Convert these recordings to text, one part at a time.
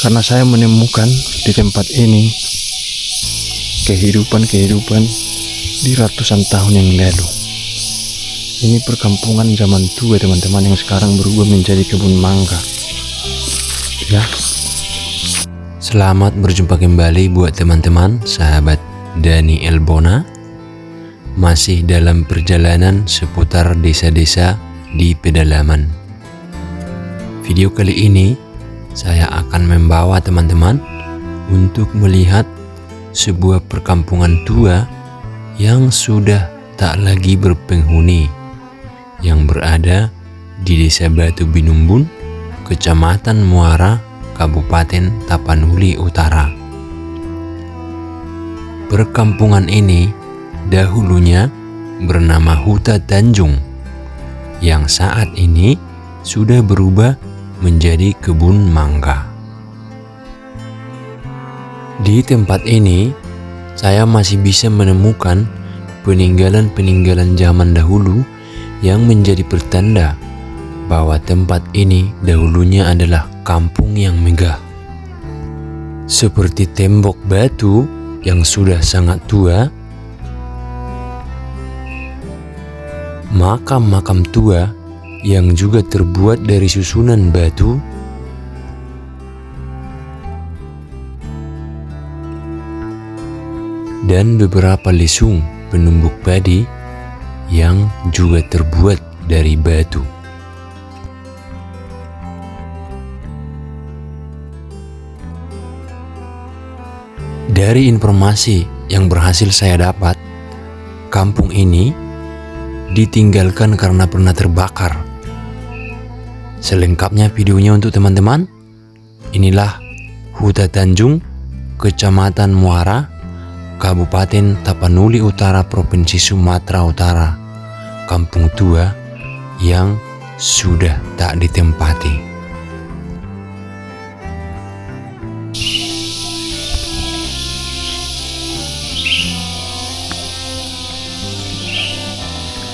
Karena saya menemukan di tempat ini kehidupan di ratusan tahun yang lalu. Ini perkampungan zaman tua teman-teman, yang sekarang berubah menjadi kebun mangga. Ya. Selamat berjumpa kembali buat teman-teman, sahabat Dani Elbona. Masih dalam perjalanan seputar desa-desa di pedalaman. Video kali ini saya akan membawa teman-teman untuk melihat sebuah perkampungan tua yang sudah tak lagi berpenghuni, yang berada di Desa Batu Binumbun, Kecamatan Muara, Kabupaten Tapanuli Utara. Perkampungan ini dahulunya bernama Huta Tanjung, yang saat ini sudah berubah menjadi kebun mangga. Di tempat ini saya masih bisa menemukan peninggalan-peninggalan zaman dahulu yang menjadi pertanda bahwa tempat ini dahulunya adalah kampung yang megah. Seperti tembok batu yang sudah sangat tua, makam-makam tua yang juga terbuat dari susunan batu, dan beberapa lesung penumbuk padi yang juga terbuat dari batu. Dari informasi yang berhasil saya dapat, kampung ini ditinggalkan karena pernah terbakar. Selengkapnya videonya untuk teman-teman. Inilah Huta Tanjung, Kecamatan Muara, Kabupaten Tapanuli Utara, Provinsi Sumatera Utara. Kampung tua yang sudah tak ditempati.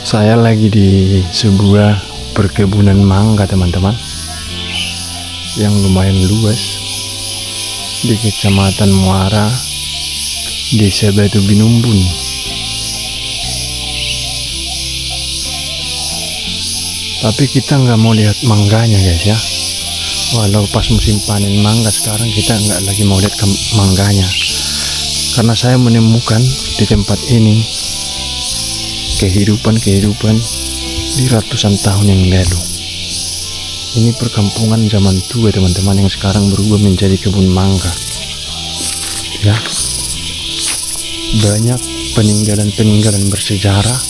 Saya lagi di sebuah perkebunan mangga teman-teman, yang lumayan luas di Kecamatan Muara, Desa Batu Binumbun. Tapi kita nggak mau lihat mangganya guys ya. Walau pas musim panen mangga sekarang, kita nggak lagi mau lihat mangganya, karena saya menemukan di tempat ini kehidupan di ratusan tahun yang lalu. Ini perkampungan zaman tua teman-teman, yang sekarang berubah menjadi kebun mangga. Ya, banyak peninggalan bersejarah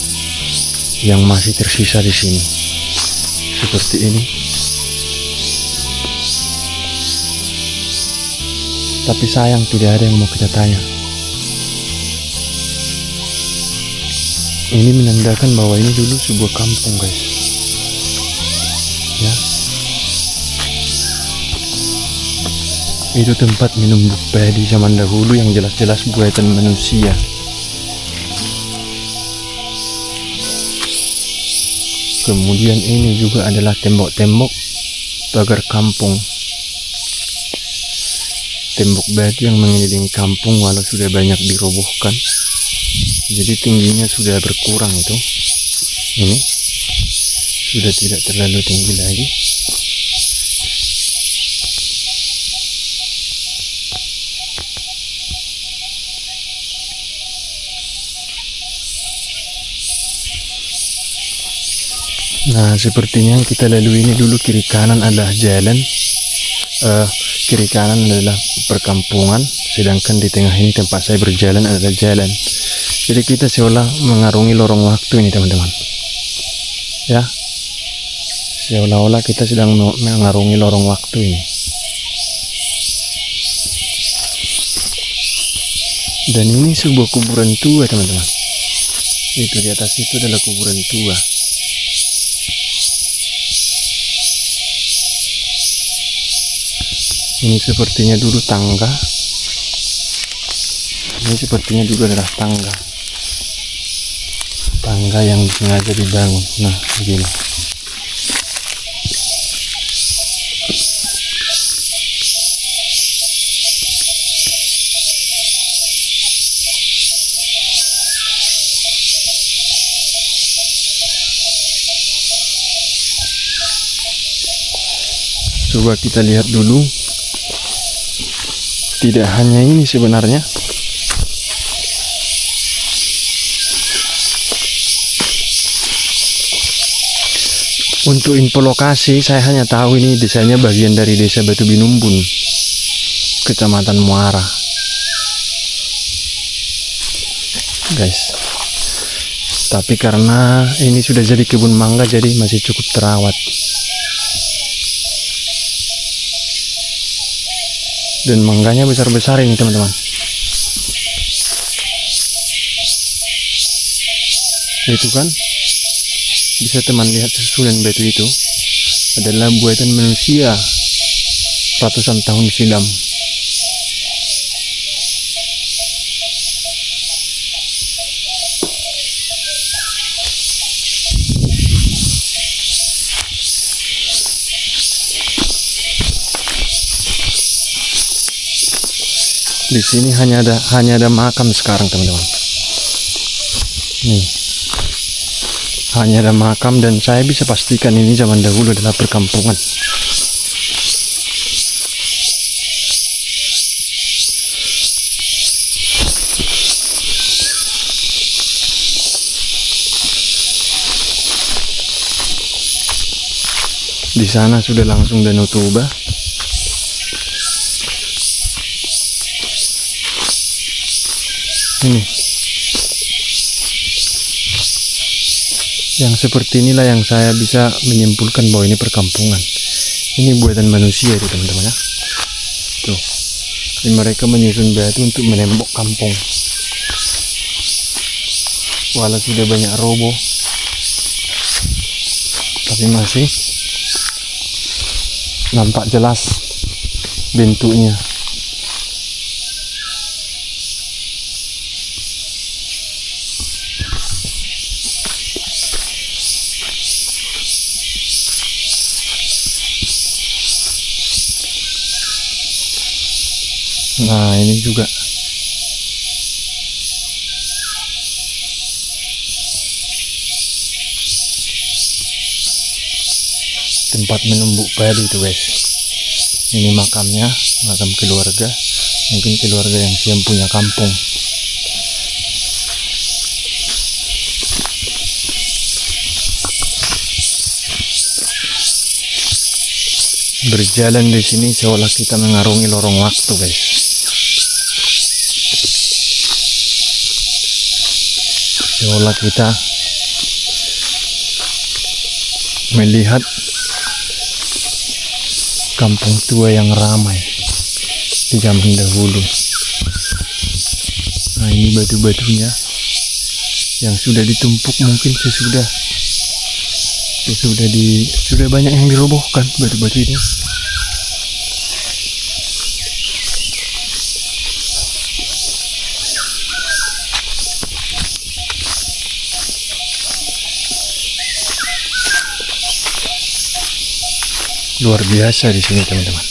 yang masih tersisa di sini. Seperti ini. Tapi sayang tidak ada yang mau kita tanya. Ini menandakan bahwa ini dulu sebuah kampung guys. Ya. Itu tempat menumbuk padi zaman dahulu yang jelas-jelas buatan manusia. Kemudian ini juga adalah tembok-tembok pagar kampung. Tembok batu yang mengelilingi kampung walau sudah banyak dirobohkan. Jadi tingginya sudah berkurang itu. Ini sudah tidak terlalu tinggi lagi. Nah, sepertinya yang kita lalui ini dulu kiri kanan adalah jalan. Kiri kanan adalah perkampungan, sedangkan di tengah ini tempat saya berjalan adalah jalan. Jadi kita seolah mengarungi lorong waktu ini teman-teman. Ya, seolah-olah kita sedang mengarungi lorong waktu ini. Dan ini sebuah kuburan tua teman-teman. Itu di atas itu adalah kuburan tua. Ini sepertinya dulu tangga. Ini sepertinya juga adalah tangga yang sengaja dibangun. Nah, begini. Coba kita lihat dulu. Tidak hanya ini sebenarnya. Untuk info lokasi, saya hanya tahu ini desanya bagian dari desa Batu Binumbun, Kecamatan Muara. Guys. Tapi karena ini sudah jadi kebun mangga, jadi masih cukup terawat. Dan mangganya besar-besar ini teman-teman. Itu kan, bisa teman lihat susulan batu itu adalah buatan manusia ratusan tahun silam. Di sini hanya ada makam sekarang teman-teman. Nih, hanya ada makam, dan saya bisa pastikan ini zaman dahulu adalah perkampungan. Di sana sudah langsung Danau Toba. Ini yang seperti inilah yang saya bisa menyimpulkan bahwa ini perkampungan. Ini buatan manusia itu teman-teman ya. Tuh, ini mereka menyusun batu untuk menembok kampung. Walau sudah banyak roboh, tapi masih nampak jelas bentuknya. Nah, ini juga tempat menumbuk padi itu guys. Ini makamnya, makam keluarga, mungkin keluarga yang punya kampung. Berjalan di sini seolah kita mengarungi lorong waktu guys. Seolah kita melihat kampung tua yang ramai di zaman dahulu. Nah, ini batu-batunya yang sudah ditumpuk, mungkin sudah banyak yang dirobohkan batu-batu ini. Luar biasa di sini teman-teman.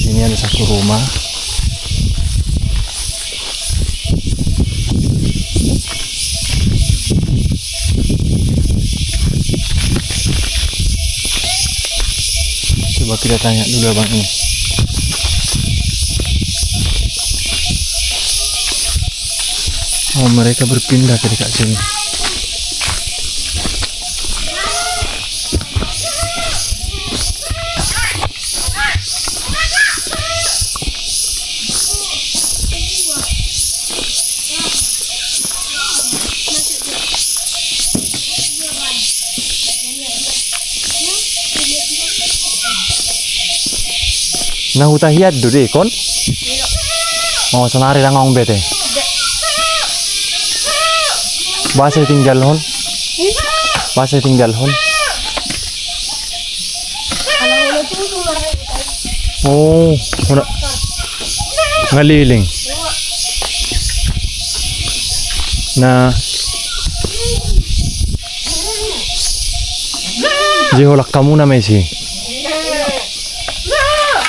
Ini ada satu rumah. Coba kita tanya dulu abang ini. Oh, mereka berpindah ke dekat sini. Nah, utahiyat dulu kon. Mau senari langong bete. Bahasa tinggal hon. Bahasa tinggal hon. Oh, ngaliling. Nah, jeholak kamu na Messi.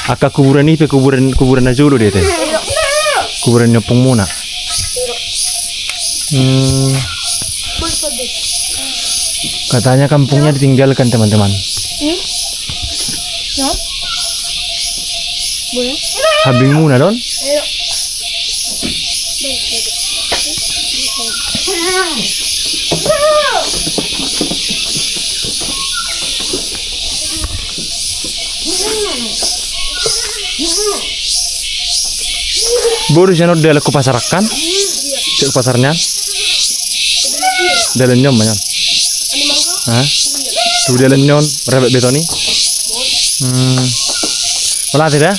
Aka kuburan ini kuburan aja dulu deh teh. Kuburan nyopong muna. Katanya kampungnya ditinggalkan teman-teman. Habing muna don. Baru jangan udah ke pasar kan? Cek pasarnya. Dalam nyom banyak. Hah? Tuh dalam nyom rebet betoni. Melatih ya?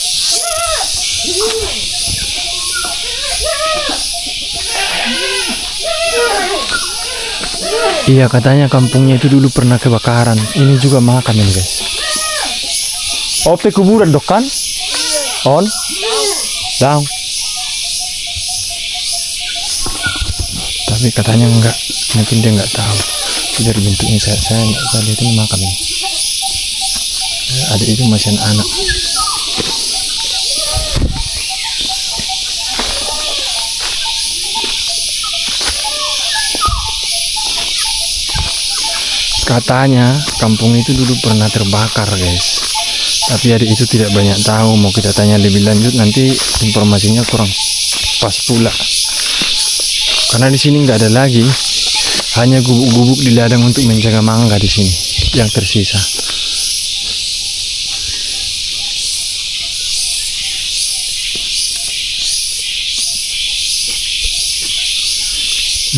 Iya, katanya kampungnya itu dulu pernah kebakaran. Ini juga makam ini guys. Ope kuburan dok kan? On? Down. Tapi katanya enggak, mungkin dia enggak tahu. Dari bentuknya saya lihat ini makam ini. Adik itu masih anak. Katanya kampung itu dulu pernah terbakar guys. Tapi adik itu tidak banyak tahu. Mau kita tanya lebih lanjut nanti informasinya kurang pas pula. Karena di sini nggak ada lagi, hanya gubuk-gubuk di ladang untuk menjaga mangga di sini yang tersisa.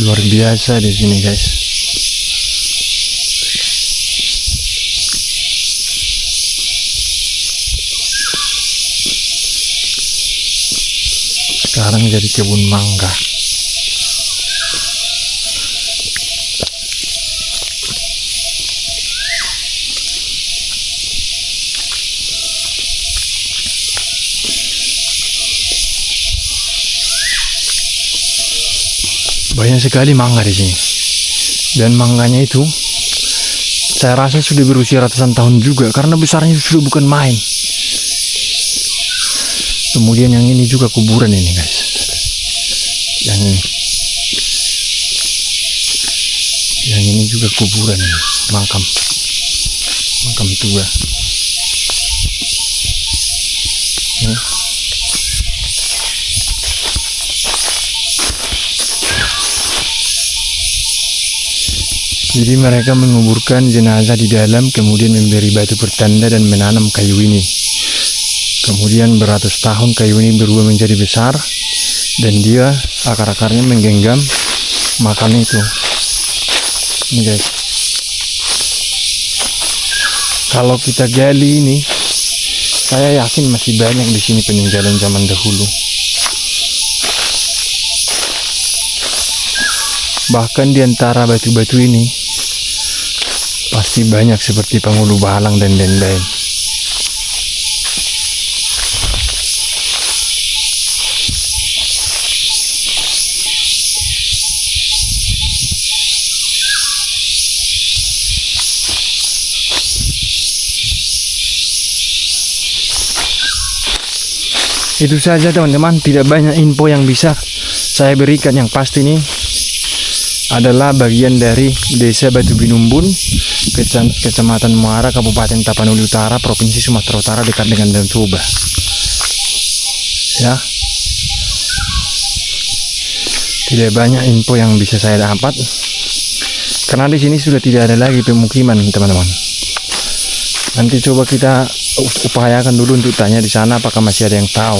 Luar biasa di sini guys. Sekarang jadi kebun mangga. Banyak sekali mangga di sini. Dan mangganya itu saya rasa sudah berusia ratusan tahun juga karena besarnya sudah bukan main. Kemudian yang ini juga kuburan ini guys. Yang ini juga kuburan ini, makam tua. Jadi mereka menguburkan jenazah di dalam, kemudian memberi batu pertanda dan menanam kayu ini. Kemudian beratus tahun kayu ini berubah menjadi besar dan dia akar-akarnya menggenggam makam itu. Ini guys. Kalau kita gali ini, saya yakin masih banyak di sini peninggalan zaman dahulu. Bahkan di antara batu-batu ini pasti banyak seperti penghulu balang dan lain-lain. Itu saja teman-teman, tidak banyak info yang bisa saya berikan. Yang pasti ini adalah bagian dari Desa Batu Binumbun, Kecamatan Muara, Kabupaten Tapanuli Utara, Provinsi Sumatera Utara, dekat dengan Danau Toba. Ya, tidak banyak info yang bisa saya dapat karena di sini sudah tidak ada lagi pemukiman teman-teman. Nanti coba kita upayakan dulu untuk tanya di sana apakah masih ada yang tahu.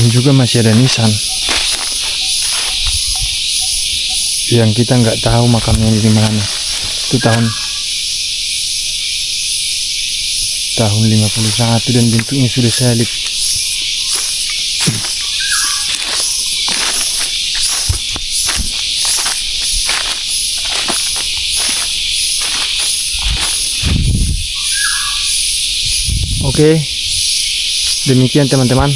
Ini juga masih ada nisan yang kita nggak tahu makamnya di mana. Itu tahun 51 dan bentuknya sudah salib. Oke, Demikian teman-teman